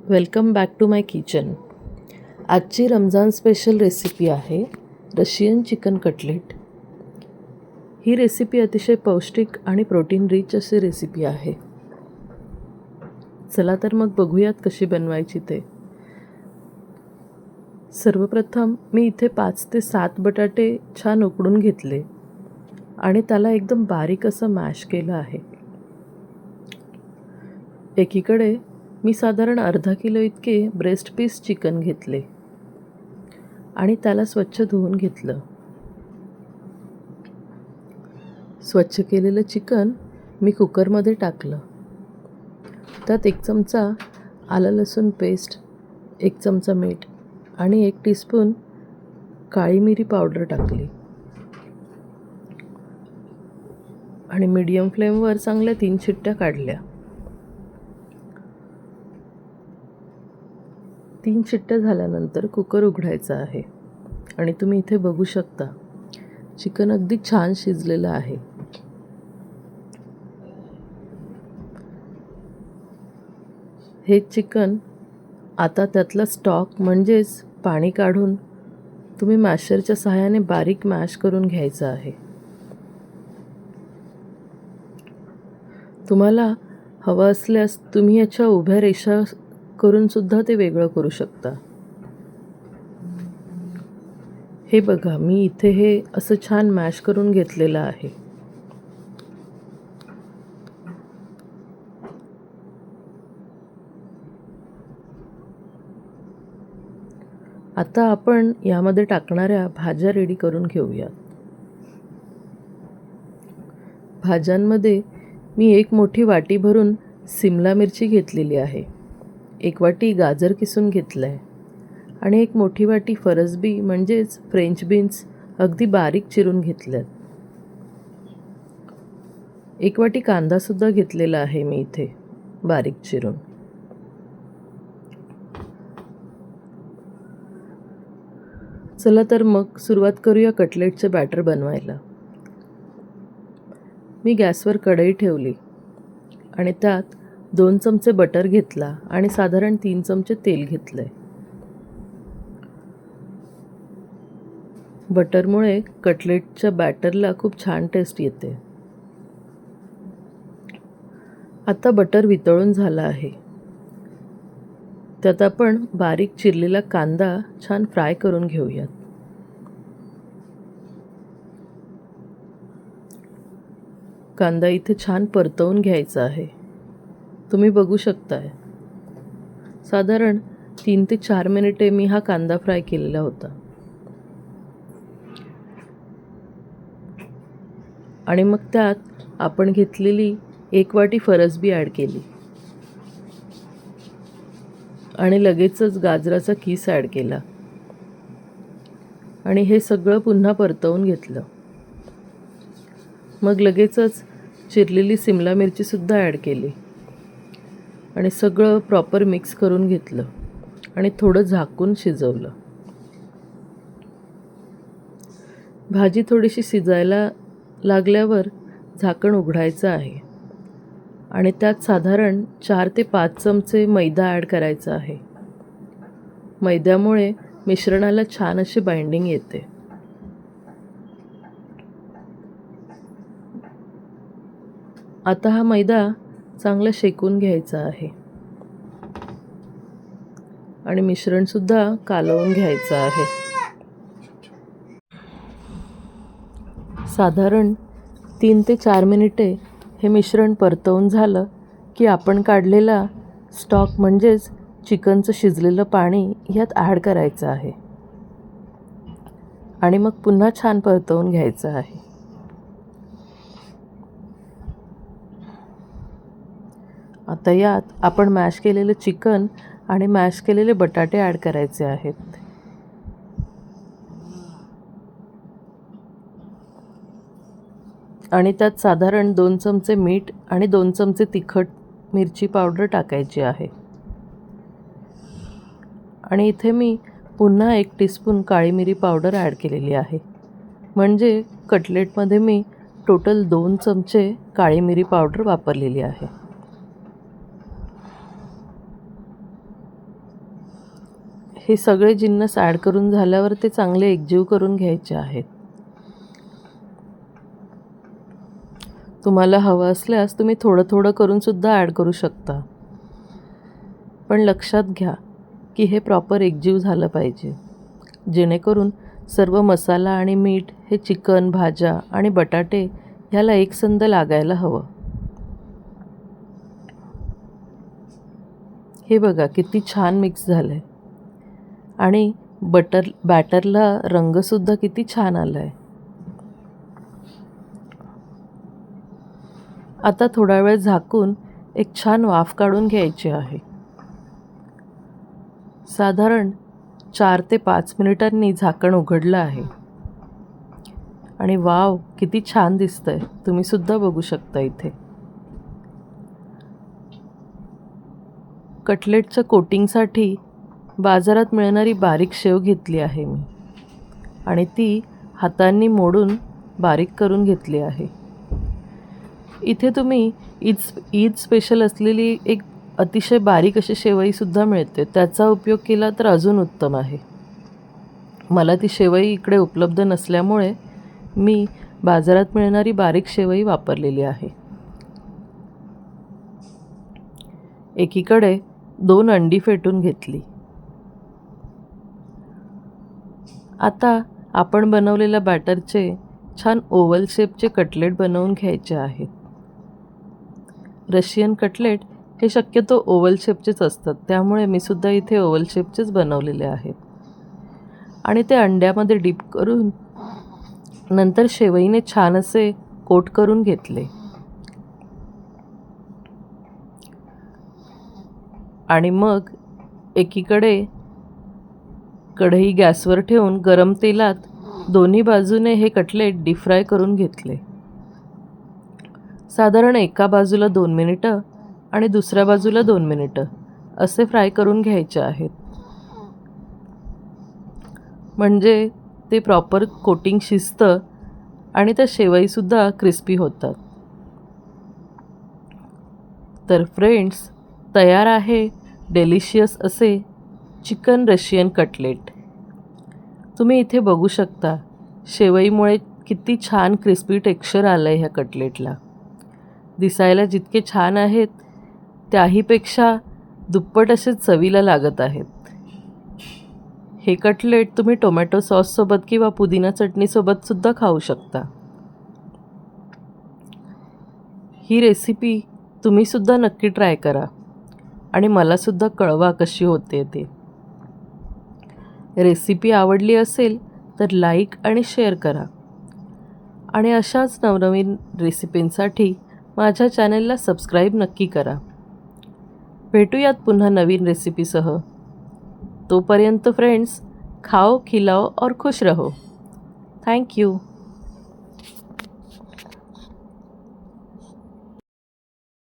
Welcome back to my kitchen. आजची Ramzan special recipe आहे Russian chicken cutlet. ही recipe अतिशय पौष्टिक आणि प्रोटीन रिच अशी रेसिपी आहे. चला तर मग बघूयात कशी बनवायची ते. सर्वप्रथम मी इथे 5 ते 7 बटाटे छान उकडून घेतले आणि त्याला एकदम बारीक असं मॅश केलं आहे. एकीकडे मी साधारण अर्धा किलो इतके ब्रेस्ट पीस चिकन घेतले आणि त्याला स्वच्छ धुवून घेतलं. स्वच्छ केलेलं चिकन मी कुकरमध्ये टाकलं. त्यात 1 चमचा आलं लसूण पेस्ट, 1 चमचा मीठ आणि 1 टीस्पून काळी मिरी पावडर टाकली आणि मीडियम फ्लेमवर चांगल्या 3 शिट्ट्या काढल्या. 3 शिट्ट्या झाल्यानंतर कुकर उघडायचा आहे आणि तुम्ही इथे बघू शकता चिकन अगदी छान शिजलेलं आहे. हे चिकन आता त्यातला स्टॉक म्हणजेच पाणी काढून तुम्ही मॅशरच्या सहाय्याने बारीक मॅश करून घ्यायचं आहे. तुम्हाला हवं असल्यास तुम्ही याच्या उभ्या रेषा करून सुद्धा ते वेगळं करू शकता. हे बघा, मी इथे हे असं छान मॅश करून घेतलेलं आहे. आता आपण यामध्ये टाकणाऱ्या भाज्या रेडी करून घेऊयात. भाज्यांमध्ये मी 1 मोठी वाटी भरून सिमला मिरची घेतलेली आहे, 1 वाटी गाजर किसून घेतलं आहे आणि 1 मोठी वाटी फरसबी म्हणजेच फ्रेंच बीन्स अगदी बारीक चिरून घेतल्यात. 1 वाटी कांदासुद्धा घेतलेला आहे मी इथे बारीक चिरून. चला तर मग सुरुवात करूया कटलेटचे बॅटर बनवायला. मी गॅसवर कढई ठेवली आणि त्यात 2 चमचे बटर घेतला आणि साधारण 3 चमचे तेल घेतले. बटरमुळे कटलेटच्या बॅटरला खूप छान टेस्ट येते. आता बटर वितळून झालं आहे. त्यात आपण बारीक चिरलेला कांदा छान फ्राय करून घेऊयात. कांदा इथे छान परतवून घ्यायचा आहे. तुम्ही बघू शकताय साधारण 3 ते 4 मिनिटे मी हा कांदा फ्राय केलेला होता. आणि मग त्यात आपण घेतलेली 1 वाटी फरसबी ॲड केली आणि लगेचच गाजराचा किस ॲड केला आणि हे सगळं पुन्हा परतवून घेतलं. मग लगेचच चिरलेली सिमला मिरचीसुद्धा ॲड केली आणि सगळं प्रॉपर मिक्स करून घेतलं आणि थोडं झाकून शिजवलं. भाजी थोडीशी शिजायला लागल्यावर झाकण उघडायचं आहे आणि त्यात साधारण 4 ते 5 चमचे मैदा ॲड करायचा आहे. मैद्यामुळे मिश्रणाला छान अशी बाइंडिंग येते. आता हा मैदा चांगला शेकून घ्यायचा आहे आणि मिश्रणसुद्धा कालवून घ्यायचं आहे. साधारण 3 ते 4 मिनिटे हे मिश्रण परतवून झालं की आपण काढलेला स्टॉक म्हणजेच चिकनचं शिजलेलं पाणी ह्यात ॲड करायचं आहे आणि मग पुन्हा छान परतवून घ्यायचं आहे. आता यात आपण मॅश केलेलं चिकन आणि मॅश केलेले बटाटे ॲड करायचे आहेत. आणि त्यात साधारण 2 चमचे मीठ आणि 2 चमचे तिखट मिरची पावडर टाकायची आहे. आणि इथे मी पुन्हा 1 टीस्पून काळी मिरी पावडर ॲड केलेली आहे. म्हणजे कटलेटमध्ये मी टोटल 2 चमचे काळी मिरी पावडर वापरलेली आहे. हे सगळे जिन्नस ॲड करून झाल्यावर ते चांगले एकजीव करून घ्यायचे आहेत. तुम्हाला हवं असल्यास तुम्ही थोडं थोडं करून सुद्धा ॲड करू शकता. पण लक्षात घ्या की हे प्रॉपर एकजीव झालं पाहिजे, जेणेकरून सर्व मसाला आणि मीठ हे चिकन, भाज्या आणि बटाटे ह्याला एकसंध लागायला हवं. हे बघा किती छान मिक्स झालं आहे आणि बॅटरला रंगसुद्धा किती छान आला आहे. आता थोडा वेळ झाकून एक छान वाफ काढून घ्यायची आहे. साधारण 4 ते 5 मिनिटांनी झाकण उघडलं आहे आणि वाव किती छान दिसतंय. तुम्ही सुद्धा बघू शकता इथे. कटलेटच्या कोटिंगसाठी बाजारात मिळणारी बारीक शेव घेतली आहे मी आणि ती हातांनी मोडून बारीक करून घेतली आहे. इथे तुम्ही ईद स्पेशल असलेली एक अतिशय बारीक अशी शेवईसुद्धा मिळते, त्याचा उपयोग केला तर अजून उत्तम आहे. मला ती शेवई इकडे उपलब्ध नसल्यामुळे मी बाजारात मिळणारी बारीक शेवई वापरलेली आहे. एकीकडे 2 अंडी फेटून घेतली. आता आपण बनवलेल्या बॅटरचे छान ओव्हल शेपचे कटलेट बनवून घ्यायचे आहेत. रशियन कटलेट हे शक्यतो ओव्हल शेपचेच असतात, त्यामुळे मी सुद्धा इथे ओव्हल शेपचेच बनवलेले आहेत आणि ते अंड्यामध्ये डीप करून नंतर शेवईने छान असे कोट करून घेतले आणि मग एकीकडे कढई गॅसवर ठेवून गरम तेलात दोन्ही बाजूने हे कटलेट डीप फ्राय करून घेतले. साधारण एका बाजूला 2 मिनिटं आणि दुसऱ्या बाजूला 2 मिनिटं असे फ्राय करून घ्यायचे आहेत, म्हणजे ते प्रॉपर कोटिंग शिजतं आणि त्या शेवईसुद्धा क्रिस्पी होतात. तर फ्रेंड्स, तयार आहे डेलिशियस असे चिकन रशियन कटलेट. तुम्ही इथे बघू शकता शेवईमुळे किती छान क्रिस्पी टेक्स्चर आलं आहे ह्या कटलेटला. दिसायला जितके छान आहेत त्याहीपेक्षा दुप्पट असे चवीला लागत आहेत. हे कटलेट तुम्ही टोमॅटो सॉससोबत किंवा पुदिना चटणीसोबतसुद्धा खाऊ शकता. ही रेसिपी तुम्हीसुद्धा नक्की ट्राय करा आणि मलासुद्धा कळवा कशी होते ते. रेसिपी आवडली असेल तर लाईक आणि शेअर करा आणि अशाच नवनवीन रेसिपींसाठी माझ्या चॅनलला सबस्क्राईब नक्की करा. भेटूयात पुन्हा नवीन रेसिपीसह. तोपर्यंत फ्रेंड्स, खाओ, खिलाओ और खुश रहो. Thank you.